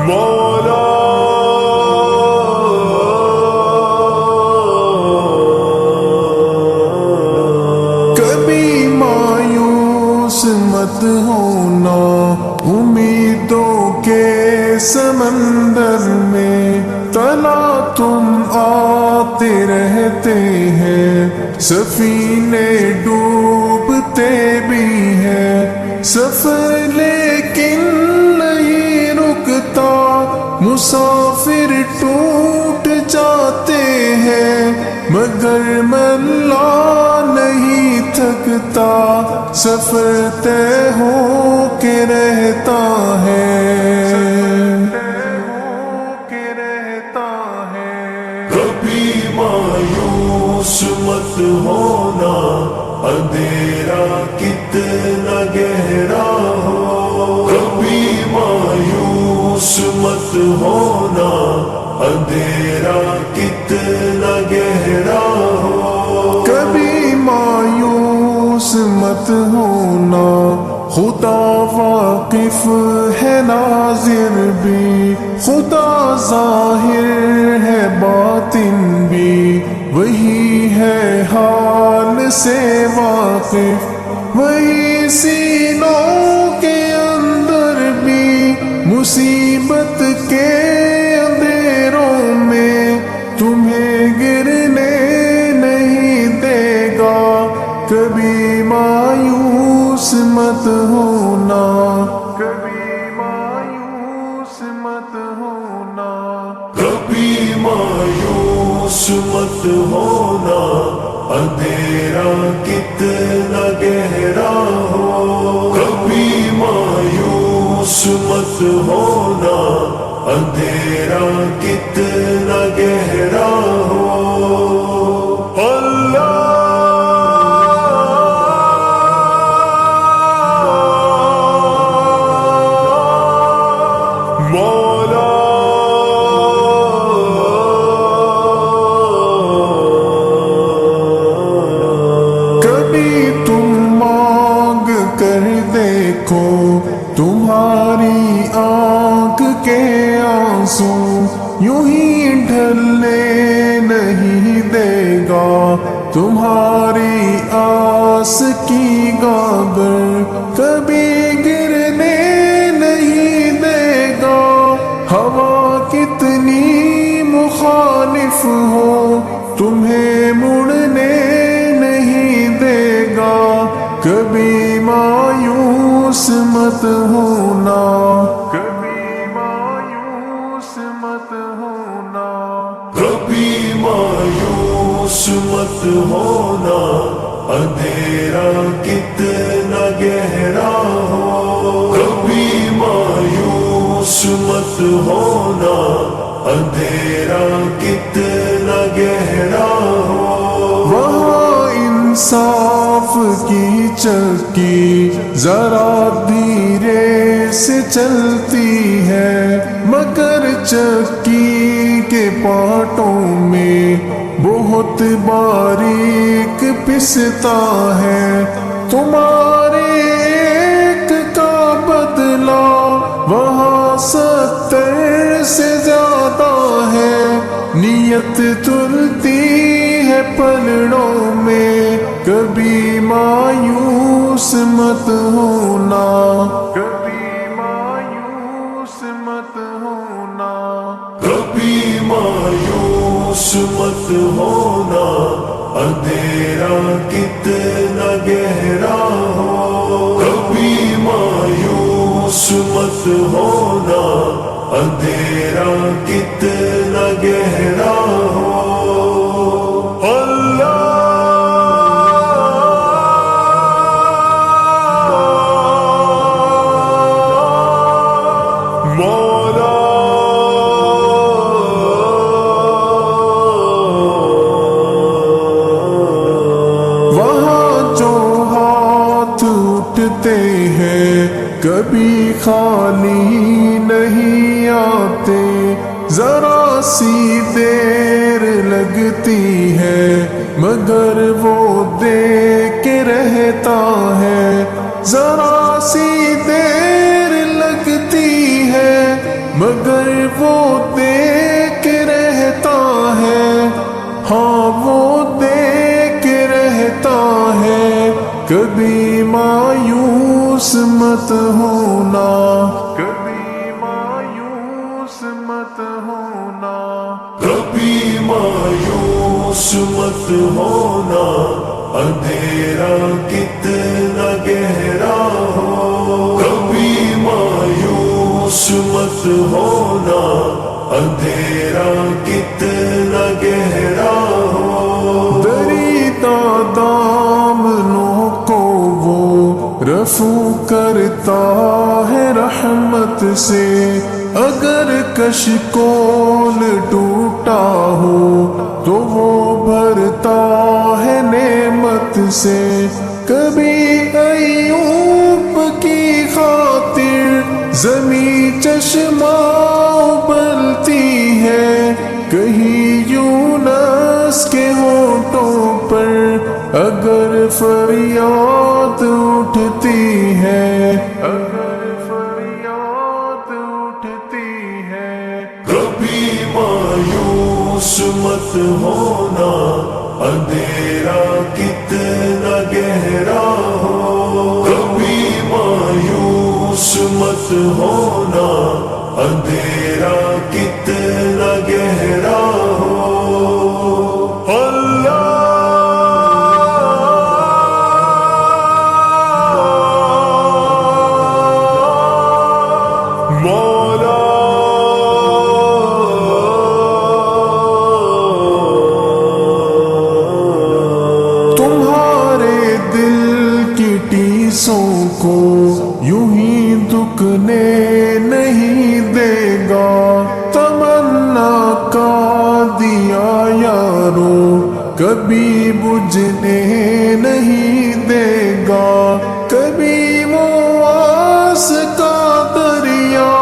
مولا کبھی مایوس مت ہونا، امیدوں کے سمندر میں تلا تم آتے رہتے ہیں، سفینے ڈوبتے بھی ہیں، سفر لیکن نہیں رکتا، مسافر ٹوٹ جاتے ہیں، مگر ملا نہیں تھکتا، سفر طے ہو کے رہتا ہے۔ کبھی مایوس مت ہونا، اندھیرا کتنا گہرا ہو، کبھی مایوس مت ہونا، اندھیرا کتنا گہرا ہو، کبھی مایوس مت ہونا، خدا واقف ہے ناظر بھی، خدا ظاہر ہے باطن بھی، وہی ہے حال سے واقف، وہی سینوں کے اندر بھی، مصیبت کے اندھیروں میں تمہیں گرنے نہیں دے گا، کبھی مایوس مت ہونا، کبھی مایوس مت ہونا، کبھی مایوس مت ہونا، اندھیرا کتنا گہرا ہو، کبھی مایوس مت ہونا، اندھیرا کتنا گہرا ہو۔ دیکھو تمہاری آنکھ کے آنسو یوں ہی ڈھلنے نہیں دے گا، تمہاری آس کی گاگر کبھی گرنے نہیں دے گا، ہوا کتنی مخالف ہو تمہیں مڑنے نہیں دے گا، کبھی مایوس مت ہونا، کبھی مایوس مت ہونا، کبھی مایوس مت ہونا، اندھیرا کتنا گہرا ہو، کبھی مایوس مت ہونا، اندھیرا کتنا گہرا ہو، وہاں انصاف کی چکی ذرا دھیرے سے چلتی ہے، مگر چکی کے پانٹوں میں بہت باریک پستا ہے، تمہارے ایک کا بدلہ وہاں 70 سے زیادہ ہے، نیت تلتی ہے پلڑوں میں، کبھی مایوس مت ہونا، کبھی مایوس مت ہونا، کبھی مایوس مت ہونا، اندھیرا کتنا گہرا ہو، کبھی مایوس مت ہونا، اندھیرا کتنا گہرا ہو۔ کبھی خالی نہیں آتے، ذرا سی دیر لگتی ہے، مگر وہ دے کے رہتا ہے، ذرا سی دیر لگتی ہے، مگر مت ہونا، کبھی مایوس مت ہونا، کبھی مایوس مت ہونا، اندھیرا کتنا گہرا ہو، کبھی مایوس مت ہونا، اندھیرا کتنا گہرا ہو، دریدہ دامنوں کو وہ رفو کرتا ہے رحمت سے، اگر کشکول ٹوٹا ہو تو وہ بھرتا ہے نعمت سے، کبھی ایوب کی خاطر زمیں چشمہ ابلتی ہے، کہیں یونس کے ہونٹوں پر اگر فریاد اٹھتی ہے، اگر فریاد اٹھتی ہے، کبھی مایوس مت ہونا، اندھیرا کتنا گہرا ہو، کبھی مایوس مت ہونا، اندھیرا کتنا گہرا ہو، اللہ مولا تمہارے دل کی ٹیسوں کو یوں ہی دکنے نہیں دے گا، تمنا کا دیا یارو کبھی بجھنے نہیں دے گا، کبھی وہ آس کا دریا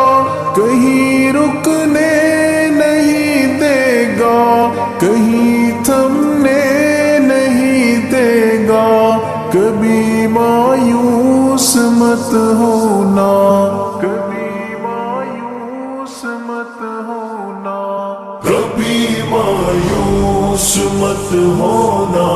کہیں رکنے نہیں دے گا، کہیں تھمنے نہیں دے گا، کبھی مایوس مت ہونا، کبھی مایوس مت ہونا، کبھی مایوس مت ہونا،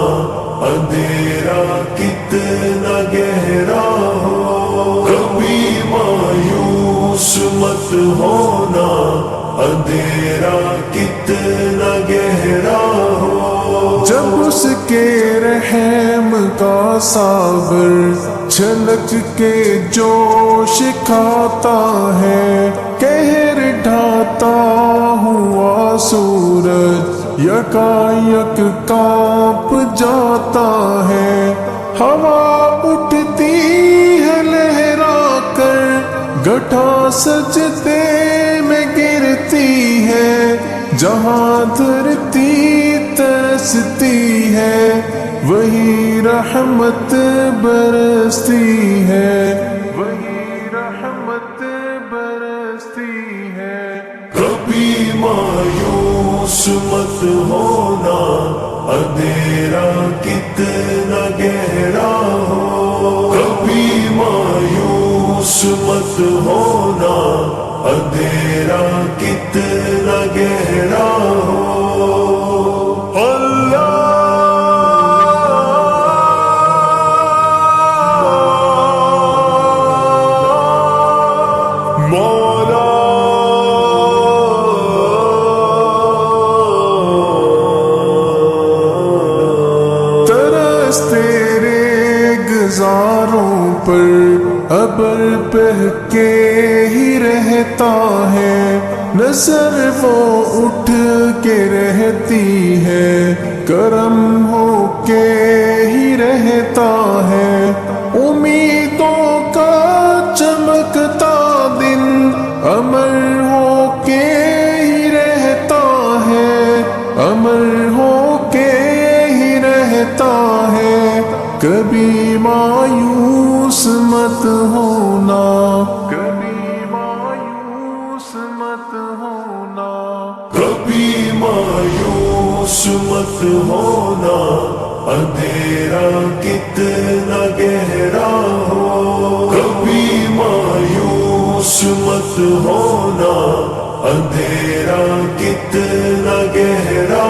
اندھیرا کتنا گہرا ہو، کبھی مایوس مت ہونا، اندھیرا کتنا گہرا ہو، جب اس کے رحم کا ساغر چھلک کے جوش کھاتا ہے، قہر ڈھاتا ہوا سورج یکایک کانپ جاتا ہے، ہوا اٹھتی ہے لہرا کر گٹھا سجدے میں گرتی ہے، جہاں دھرتی ترستی ہے وہی رحمت برستی ہے، وہی رحمت برستی ہے، کبھی مایوس مت ہونا، اندھیرا کتنا گہرا ہو، کبھی مایوس مت ہونا، اندھیرا کتنا گہرا ہو، اللہ مولا ترس تیرے گزاروں پر ابر بہہ کے ہی رہتا ہے، نظر وہ اٹھ کے رہتی ہے، کرم ہو کے ہی رہتا ہے، امیدوں کا چمکتا دن امر ہو کے ہی رہتا ہے، امر ہو کے ہی رہتا ہے، کبھی مایوس مت ہونا، کبھی مایوس مت ہونا، کبھی مایوس مت ہونا، اندھیرا کتنا گہرا ہو، کبھی مایوس مت ہونا، اندھیرا کتنا گہرا